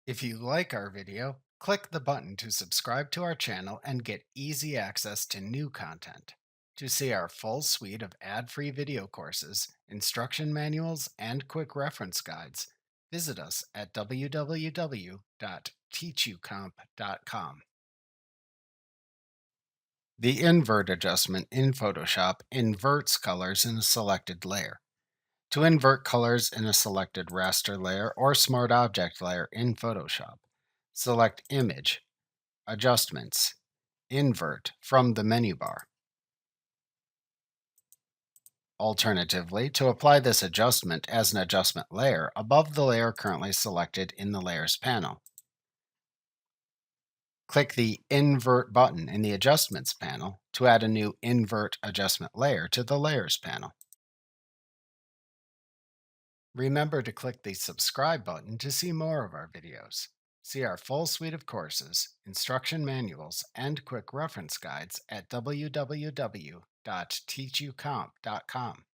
If you like our video, click the button to subscribe to our channel and get easy access to new content. To see our full suite of ad-free video courses, instruction manuals, and quick reference guides, visit us at www.teachucomp.com. The invert adjustment in Photoshop inverts colors in a selected layer. To invert colors in a selected raster layer or smart object layer in Photoshop, select Image, Adjustments, Invert from the menu bar. Alternatively, to apply this adjustment as an adjustment layer above the layer currently selected in the Layers panel, click the Invert button in the Adjustments panel to add a new Invert adjustment layer to the Layers panel. Remember to click the subscribe button to see more of our videos. See our full suite of courses, instruction manuals, and quick reference guides at www.teachucomp.com.